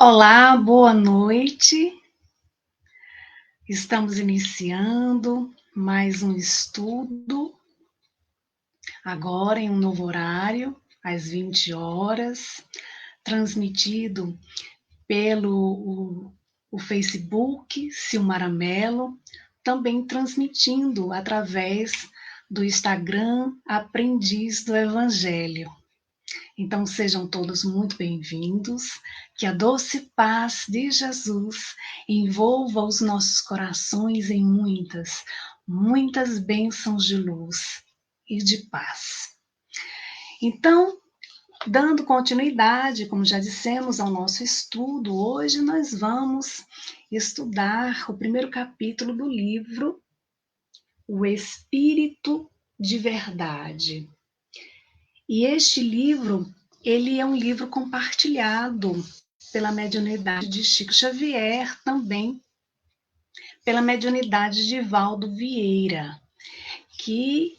Olá, boa noite. Estamos iniciando mais um estudo, agora em um novo horário, às 20 horas, transmitido pelo o Facebook Silmara Mello, também transmitindo através do Instagram Aprendiz do Evangelho. Então sejam todos muito bem-vindos, que a doce paz de Jesus envolva os nossos corações em muitas bênçãos de luz e de paz. Então, dando continuidade, como já dissemos, ao nosso estudo, hoje nós vamos estudar o primeiro capítulo do livro O Espírito de Verdade. E este livro, ele é um livro compartilhado pela mediunidade de Chico Xavier, também pela mediunidade de Valdo Vieira, que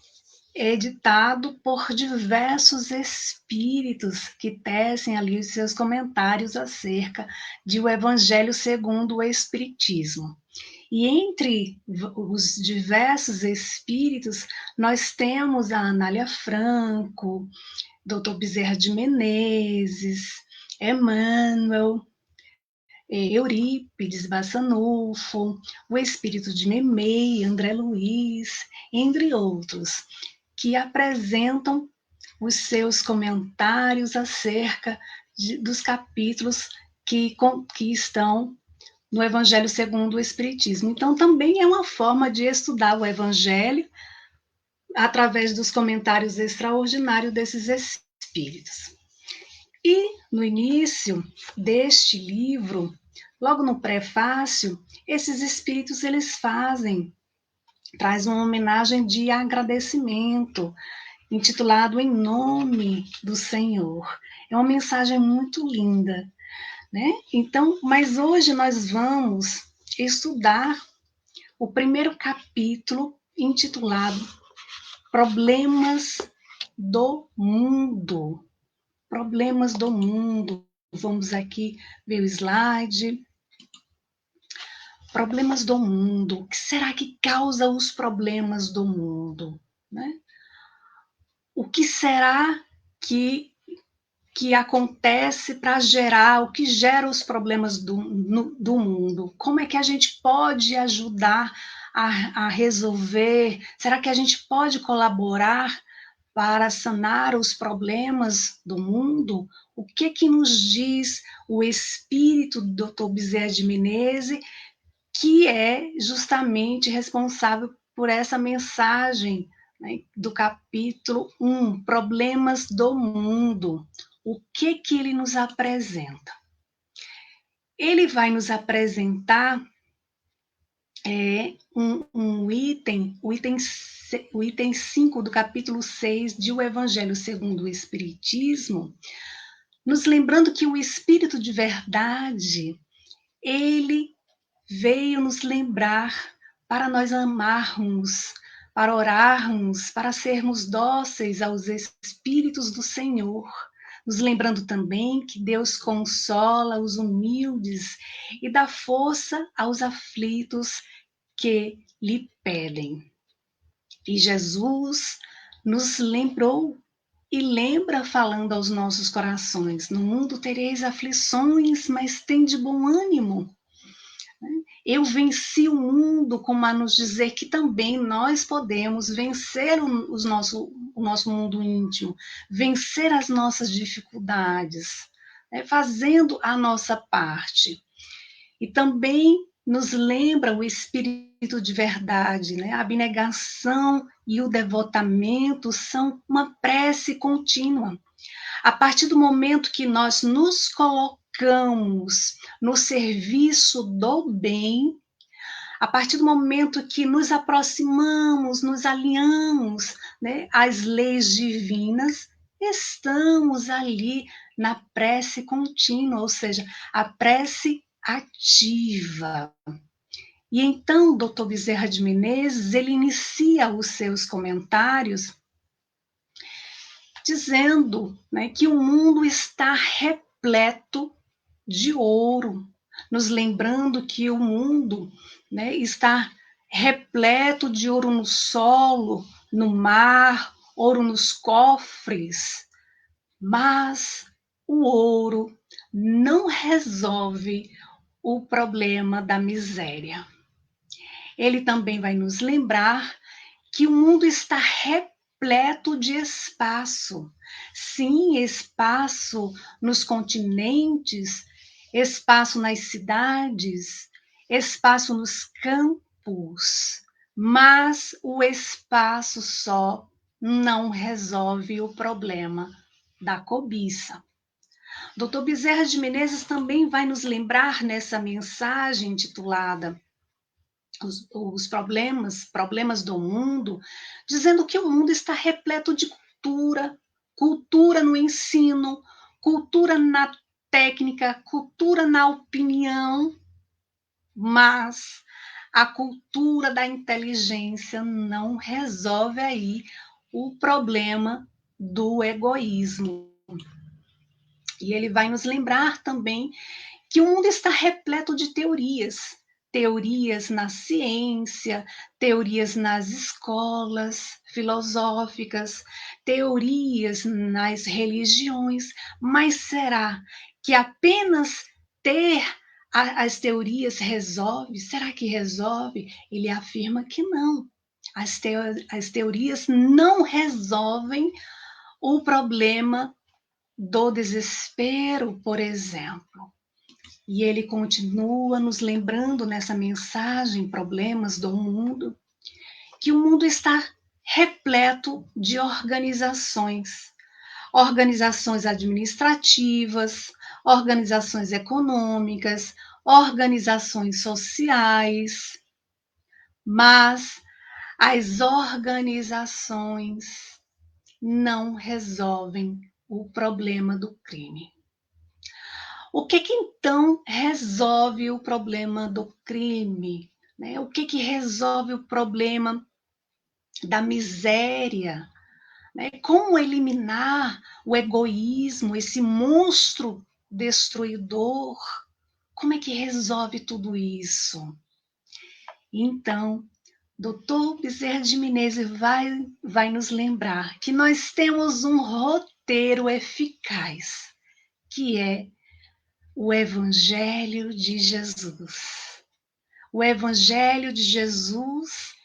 é editado por diversos espíritos que tecem ali os seus comentários acerca de o Evangelho segundo o Espiritismo. E entre os diversos espíritos, nós temos a Anália Franco, Dr. Bezerra de Menezes, Emmanuel, Eurípides Bassanufo, o Espírito de Memei, André Luiz, entre outros, que apresentam os seus comentários acerca dos capítulos que estão no Evangelho segundo o Espiritismo. Então, também é uma forma de estudar o Evangelho através dos comentários extraordinários desses espíritos. E no início deste livro, logo no prefácio, esses espíritos eles traz uma homenagem de agradecimento, intitulado Em Nome do Senhor. É uma mensagem muito linda, né? Então, mas hoje nós vamos estudar o primeiro capítulo intitulado Problemas do Mundo. Problemas do mundo. Vamos aqui ver o slide. Problemas do mundo. O que será que causa os problemas do mundo? Né? O que será que acontece para gerar, o que gera os problemas do mundo? Como é que a gente pode ajudar a resolver? Será que a gente pode colaborar para sanar os problemas do mundo? O que nos diz o espírito do Dr. Bezerra de Menezes, que é justamente responsável por essa mensagem, né, do capítulo 1, Problemas do Mundo. O que ele nos apresenta? Ele vai nos apresentar um item, o item 5 do capítulo 6 de O Evangelho segundo o Espiritismo, nos lembrando que o Espírito de Verdade, ele veio nos lembrar para nós amarmos, para orarmos, para sermos dóceis aos Espíritos do Senhor, nos lembrando também que Deus consola os humildes e dá força aos aflitos que lhe pedem. E Jesus nos lembrou e lembra falando aos nossos corações: no mundo tereis aflições, mas tende bom ânimo. Eu venci o mundo, como a nos dizer que também nós podemos vencer o nosso mundo íntimo, vencer as nossas dificuldades, né, fazendo a nossa parte. E também nos lembra o Espírito de Verdade, né? A abnegação e o devotamento são uma prece contínua. A partir do momento que nós nos colocamos no serviço do bem, a partir do momento que nos aproximamos, nos alinhamos, né, às leis divinas, estamos ali na prece contínua, ou seja, a prece ativa. E então, Dr. Bezerra de Menezes, ele inicia os seus comentários dizendo, né, que o mundo está repleto de ouro, nos lembrando que o mundo, né, está repleto de ouro no solo, no mar, ouro nos cofres, mas o ouro não resolve o problema da miséria. Ele também vai nos lembrar que o mundo está repleto de espaço. Sim, espaço nos continentes, espaço nas cidades, espaço nos campos, mas o espaço só não resolve o problema da cobiça. Dr. Bezerra de Menezes também vai nos lembrar nessa mensagem intitulada os problemas do mundo, dizendo que o mundo está repleto de cultura, cultura no ensino, cultura na técnica, cultura na opinião, mas a cultura da inteligência não resolve aí o problema do egoísmo. E ele vai nos lembrar também que o mundo está repleto de teorias, teorias na ciência, teorias nas escolas filosóficas, teorias nas religiões, mas será que apenas ter as teorias resolve? Será que resolve? Ele afirma que não. As teorias não resolvem o problema do desespero, por exemplo. E ele continua nos lembrando nessa mensagem, Problemas do Mundo, que o mundo está repleto de organizações, organizações administrativas, organizações econômicas, organizações sociais, mas as organizações não resolvem o problema do crime. O que então resolve o problema do crime? Né? O que resolve o problema da miséria? Né? Como eliminar o egoísmo, esse monstro destruidor? Como é que resolve tudo isso? Então, Dr. Bezerra de Menezes vai nos lembrar que nós temos um roteiro eficaz, que é o Evangelho de Jesus. O Evangelho de Jesus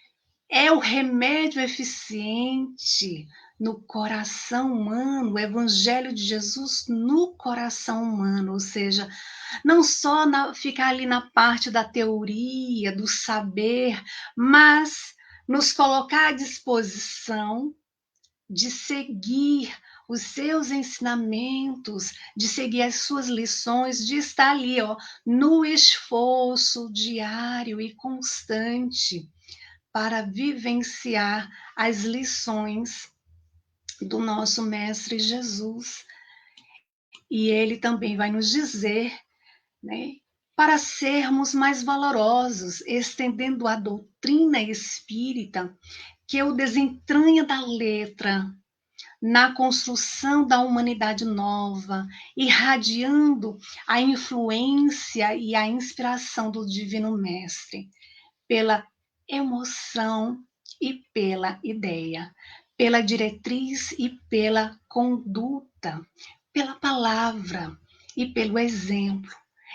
é o remédio eficiente no coração humano, o Evangelho de Jesus no coração humano, ou seja, não só ficar ali na parte da teoria, do saber, mas nos colocar à disposição de seguir os seus ensinamentos, de seguir as suas lições, de estar ali, ó, no esforço diário e constante para vivenciar as lições do nosso Mestre Jesus. E ele também vai nos dizer, né, para sermos mais valorosos, estendendo a doutrina espírita, que o desentranha da letra, na construção da humanidade nova, irradiando a influência e a inspiração do Divino Mestre, pela emoção e pela ideia, pela diretriz e pela conduta, pela palavra e pelo exemplo.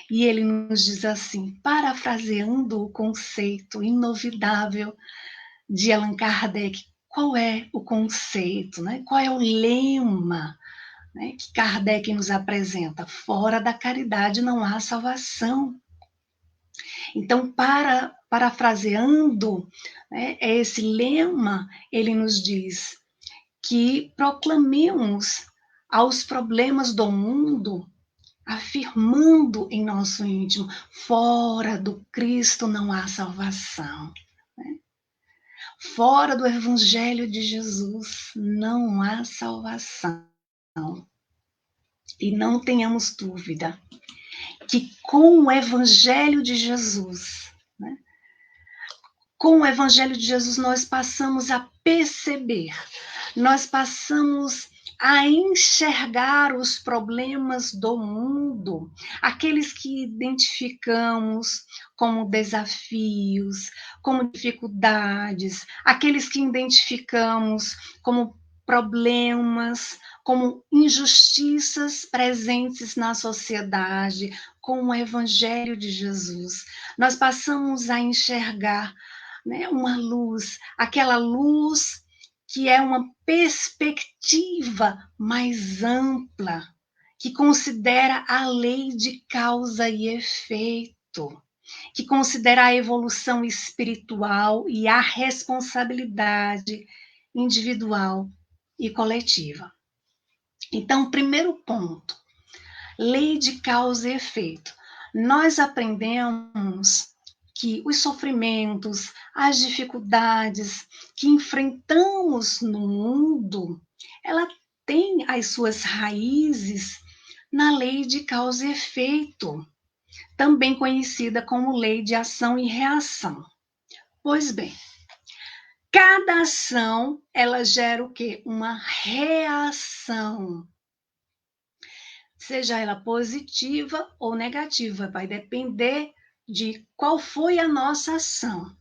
E ele nos diz assim, parafraseando o conceito inovidável de Allan Kardec, qual é o conceito, né? Qual é o lema, né, que Kardec nos apresenta? Fora da caridade não há salvação. Então, parafraseando, né, esse lema, ele nos diz que proclamemos aos problemas do mundo, afirmando em nosso íntimo, fora do Cristo não há salvação. Fora do Evangelho de Jesus não há salvação. E não tenhamos dúvida que com o Evangelho de Jesus, né, com o Evangelho de Jesus nós passamos a perceber, nós passamos a enxergar os problemas do mundo, aqueles que identificamos como desafios, como dificuldades, aqueles que identificamos como problemas, como injustiças presentes na sociedade, com o Evangelho de Jesus. Nós passamos a enxergar, né, uma luz, aquela luz que é uma perspectiva mais ampla, que considera a lei de causa e efeito, que considera a evolução espiritual e a responsabilidade individual e coletiva. Então, primeiro ponto, lei de causa e efeito. Nós aprendemos que os sofrimentos, as dificuldades que enfrentamos no mundo, ela tem as suas raízes na lei de causa e efeito, também conhecida como lei de ação e reação. Pois bem, cada ação, ela gera o quê? Uma reação. Seja ela positiva ou negativa, vai depender de qual foi a nossa ação.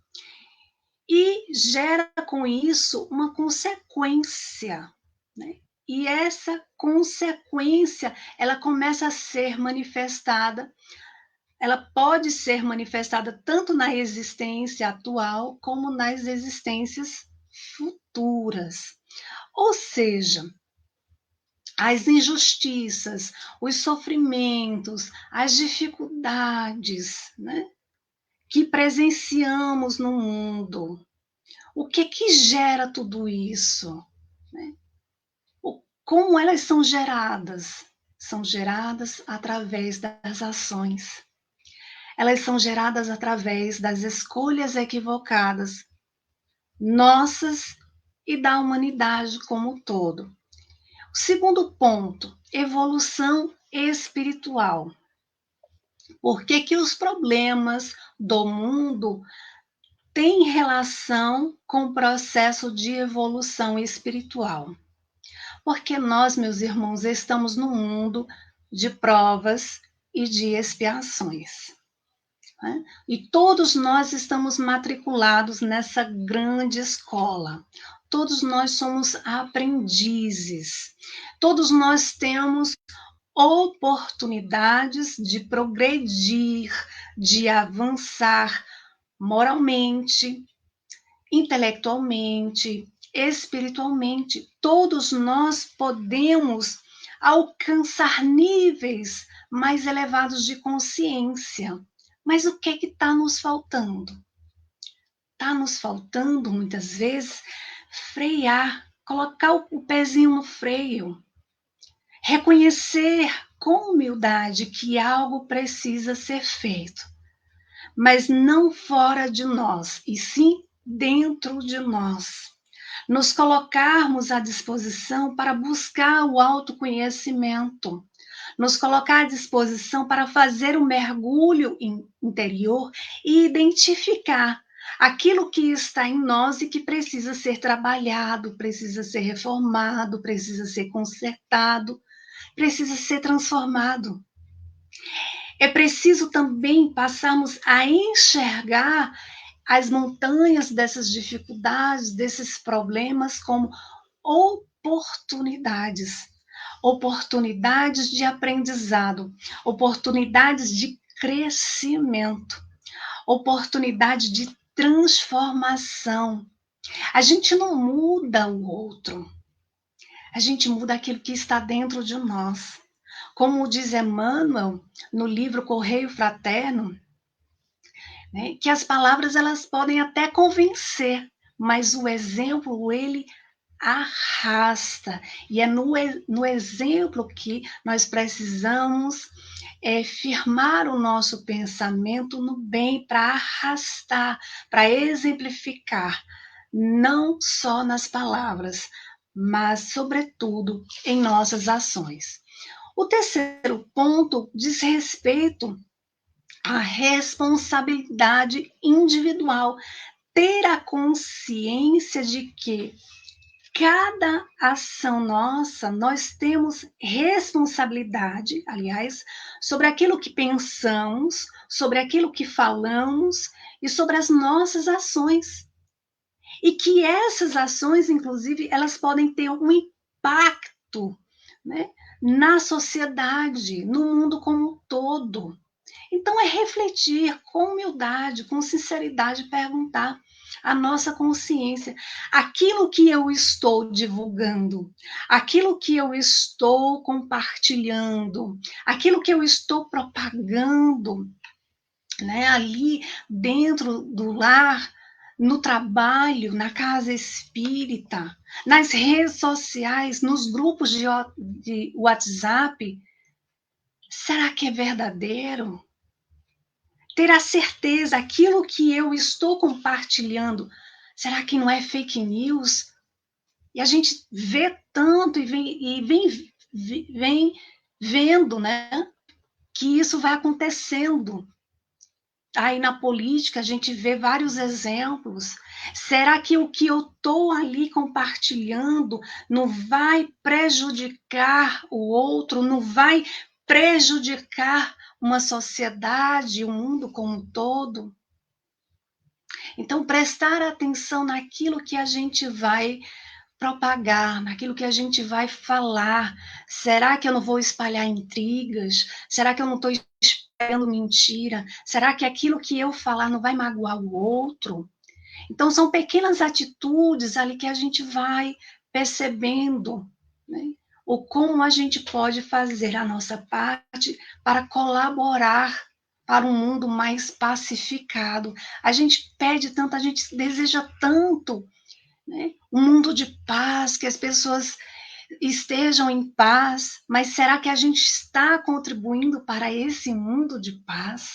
E gera com isso uma consequência, né? E essa consequência, ela começa a ser manifestada, ela pode ser manifestada tanto na existência atual como nas existências futuras. Ou seja, as injustiças, os sofrimentos, as dificuldades, né, que presenciamos no mundo. O que gera tudo isso? Né? Como elas são geradas? São geradas através das ações. Elas são geradas através das escolhas equivocadas, nossas e da humanidade como um todo. O segundo ponto, evolução espiritual. Por que os problemas do mundo têm relação com o processo de evolução espiritual? Porque nós, meus irmãos, estamos num mundo de provas e de expiações. Né? E todos nós estamos matriculados nessa grande escola. Todos nós somos aprendizes. Todos nós temos oportunidades de progredir, de avançar moralmente, intelectualmente, espiritualmente. Todos nós podemos alcançar níveis mais elevados de consciência. Mas o que está nos faltando? Está nos faltando, muitas vezes, frear, colocar o pezinho no freio, reconhecer com humildade que algo precisa ser feito, mas não fora de nós, e sim dentro de nós. Nos colocarmos à disposição para buscar o autoconhecimento, nos colocar à disposição para fazer um mergulho interior e identificar aquilo que está em nós e que precisa ser trabalhado, precisa ser reformado, precisa ser consertado, precisa ser transformado. É preciso também passarmos a enxergar as montanhas dessas dificuldades, desses problemas, como oportunidades. Oportunidades de aprendizado, oportunidades de crescimento, oportunidade de transformação. A gente não muda o outro, a gente muda aquilo que está dentro de nós. Como diz Emmanuel no livro Correio Fraterno, né, que as palavras elas podem até convencer, mas o exemplo ele arrasta. E é no exemplo que nós precisamos firmar o nosso pensamento no bem para arrastar, para exemplificar, não só nas palavras, mas, sobretudo, em nossas ações. O terceiro ponto diz respeito à responsabilidade individual. Ter a consciência de que cada ação nossa, nós temos responsabilidade, aliás, sobre aquilo que pensamos, sobre aquilo que falamos e sobre as nossas ações. E que essas ações, inclusive, elas podem ter um impacto, né, na sociedade, no mundo como um todo. Então, é refletir com humildade, com sinceridade, perguntar à nossa consciência: aquilo que eu estou divulgando, aquilo que eu estou compartilhando, aquilo que eu estou propagando, né, ali dentro do lar, no trabalho, na casa espírita, nas redes sociais, nos grupos de WhatsApp, será que é verdadeiro? Ter a certeza, aquilo que eu estou compartilhando, será que não é fake news? E a gente vê tanto vem vendo, né, que isso vai acontecendo. Aí na política a gente vê vários exemplos. Será que o que eu estou ali compartilhando não vai prejudicar o outro, não vai prejudicar uma sociedade, o mundo como um todo? Então, prestar atenção naquilo que a gente vai propagar, naquilo que a gente vai falar. Será que eu não vou espalhar intrigas? Será que eu não estou espalhando mentira? Será que aquilo que eu falar não vai magoar o outro? Então, são pequenas atitudes ali que a gente vai percebendo, né? O como a gente pode fazer a nossa parte para colaborar para um mundo mais pacificado. A gente pede tanto, a gente deseja tanto, né, um mundo de paz, que as pessoas estejam em paz, mas será que a gente está contribuindo para esse mundo de paz?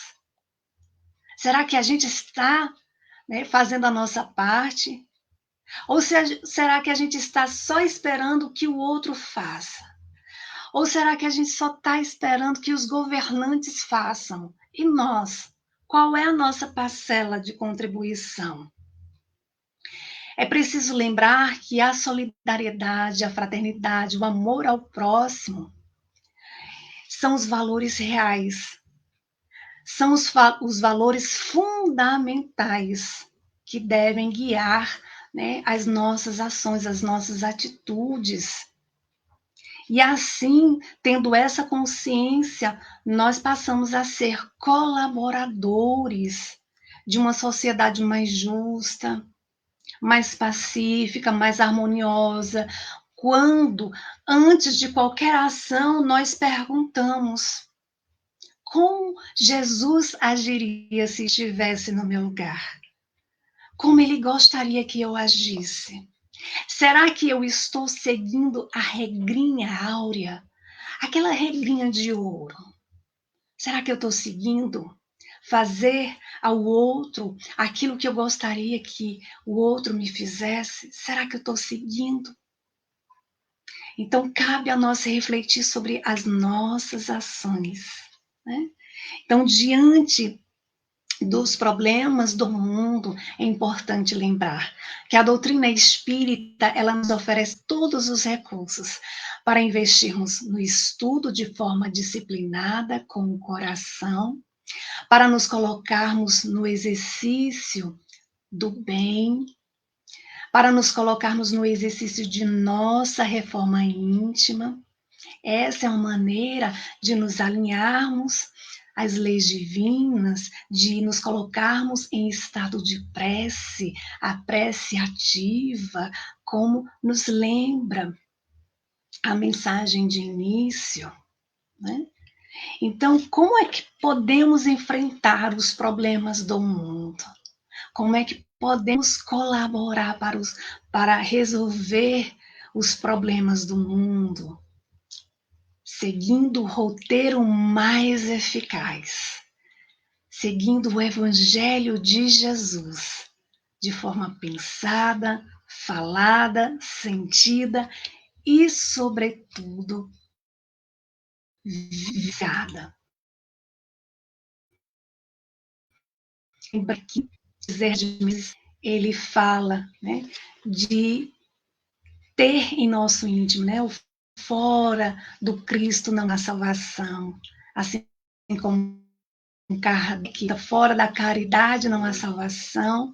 Será que a gente está, né, fazendo a nossa parte? Ou será que a gente está só esperando que o outro faça? Ou será que a gente só está esperando que os governantes façam? E nós? Qual é a nossa parcela de contribuição? É preciso lembrar que a solidariedade, a fraternidade, o amor ao próximo são os valores reais, são os valores fundamentais que devem guiar, né, as nossas ações, as nossas atitudes. E assim, tendo essa consciência, nós passamos a ser colaboradores de uma sociedade mais justa, mais pacífica, mais harmoniosa, quando, antes de qualquer ação, nós perguntamos: como Jesus agiria se estivesse no meu lugar? Como ele gostaria que eu agisse? Será que eu estou seguindo a regrinha áurea? Aquela regrinha de ouro? Será que eu estou seguindo? Fazer ao outro aquilo que eu gostaria que o outro me fizesse? Será que eu estou seguindo? Então, cabe a nós refletir sobre as nossas ações, né? Então, diante dos problemas do mundo, é importante lembrar que a doutrina espírita, ela nos oferece todos os recursos para investirmos no estudo de forma disciplinada, com o coração, para nos colocarmos no exercício do bem, para nos colocarmos no exercício de nossa reforma íntima. Essa é uma maneira de nos alinharmos às leis divinas, de nos colocarmos em estado de prece, a prece ativa, como nos lembra a mensagem de início, né? Então, como é que podemos enfrentar os problemas do mundo? Como é que podemos colaborar para resolver os problemas do mundo? Seguindo o roteiro mais eficaz, seguindo o Evangelho de Jesus, de forma pensada, falada, sentida e, sobretudo, viciada. Lembra que ele fala, né, de ter em nosso íntimo, né? O fora do Cristo não há salvação. Assim como Kardec, fora da caridade não há salvação.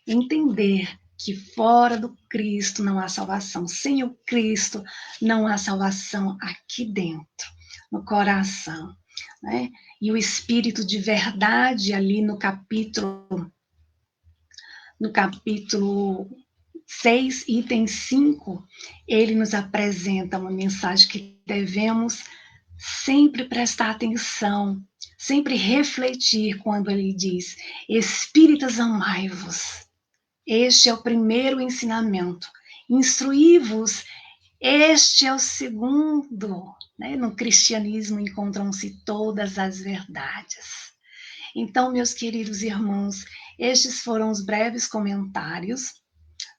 Entender que fora do Cristo não há salvação. Sem o Cristo não há salvação aqui dentro, no coração, né? E o Espírito de verdade ali no capítulo 6, item 5, ele nos apresenta uma mensagem que devemos sempre prestar atenção, sempre refletir quando ele diz: Espíritas, amai-vos. Este é o primeiro ensinamento. Instruí-vos, este é o segundo. Né? No cristianismo encontram-se todas as verdades. Então, meus queridos irmãos, estes foram os breves comentários,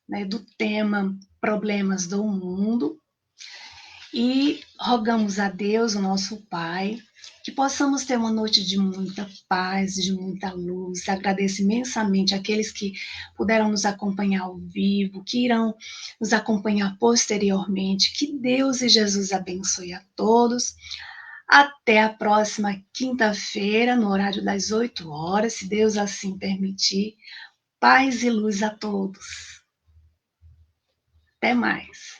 né, do tema Problemas do Mundo, e rogamos a Deus, o nosso Pai, que possamos ter uma noite de muita paz, de muita luz. Agradeço imensamente àqueles que puderam nos acompanhar ao vivo, que irão nos acompanhar posteriormente. Que Deus e Jesus abençoe a todos. Até a próxima quinta-feira, no horário das 8 horas, se Deus assim permitir. Paz e luz a todos. Até mais.